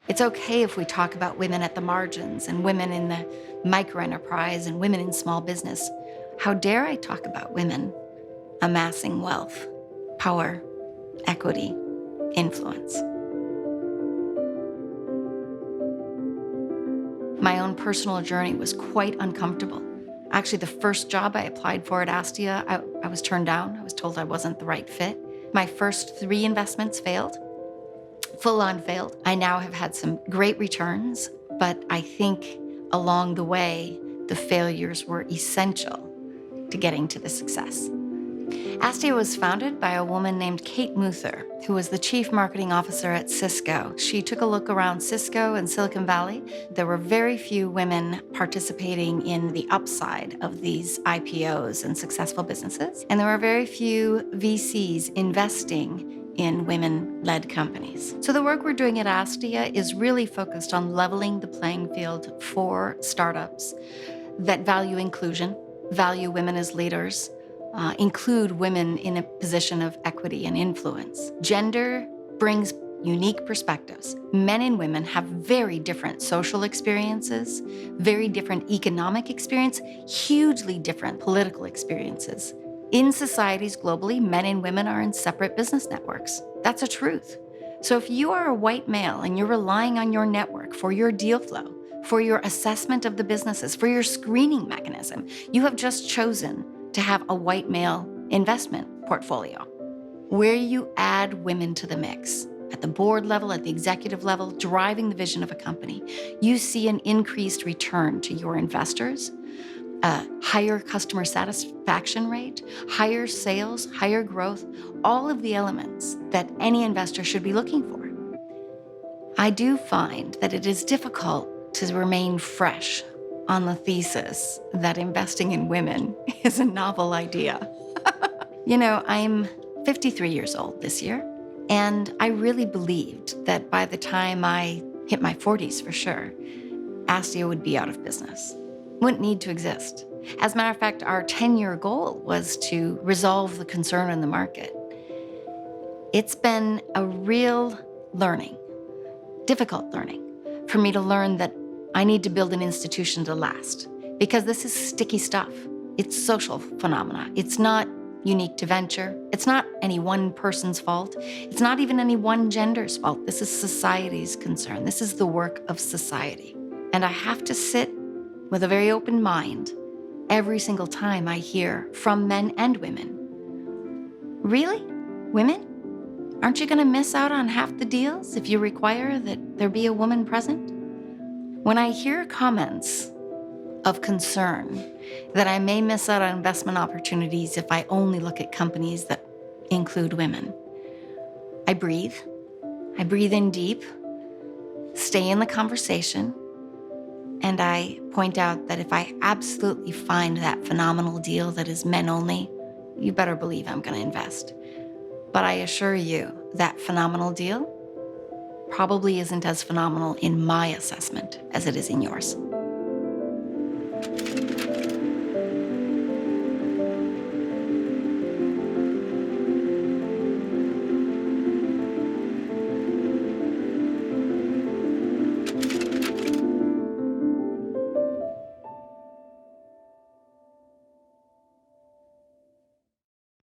It's okay if we talk about women at the margins and women in the microenterprise and women in small business. How dare I talk about women amassing wealth, power, equity, influence? My own personal journey was quite uncomfortable. Actually, the first job I applied for at Astia, I was turned down. I was told I wasn't the right fit. My first 3 investments failed, full-on failed. I now have had some great returns, but I think along the way, the failures were essential to getting to the success. Astia was founded by a woman named Kate Muther, who was the chief marketing officer at Cisco. She took a look around Cisco and Silicon Valley. There were very few women participating in the upside of these IPOs and successful businesses, and there were very few VCs investing in women-led companies. So the work we're doing at Astia is really focused on leveling the playing field for startups that value inclusion, value women as leaders, include women in a position of equity and influence. Gender brings unique perspectives. Men and women have very different social experiences, very different economic experience, hugely different political experiences. In societies globally, men and women are in separate business networks. That's a truth. So if you are a white male and you're relying on your network for your deal flow, for your assessment of the businesses, for your screening mechanism, you have just chosen to have a white male investment portfolio. Where you add women to the mix, at the board level, at the executive level, driving the vision of a company, you see an increased return to your investors, a higher customer satisfaction rate, higher sales, higher growth, all of the elements that any investor should be looking for. I do find that it is difficult to remain fresh on the thesis that investing in women is a novel idea. You know, I'm 53 years old this year, and I really believed that by the time I hit my 40s for sure, Astia would be out of business, wouldn't need to exist. As a matter of fact, our 10-year goal was to resolve the concern in the market. It's been a real learning, difficult learning, for me to learn that I need to build an institution to last, because this is sticky stuff. It's social phenomena. It's not unique to venture. It's not any one person's fault. It's not even any one gender's fault. This is society's concern. This is the work of society. And I have to sit with a very open mind every single time I hear from men and women. Really? Women? Aren't you going to miss out on half the deals if you require that there be a woman present? When I hear comments of concern that I may miss out on investment opportunities if I only look at companies that include women, I breathe in deep, stay in the conversation, and I point out that if I absolutely find that phenomenal deal that is men only, you better believe I'm going to invest. But I assure you, that phenomenal deal probably isn't as phenomenal in my assessment as it is in yours.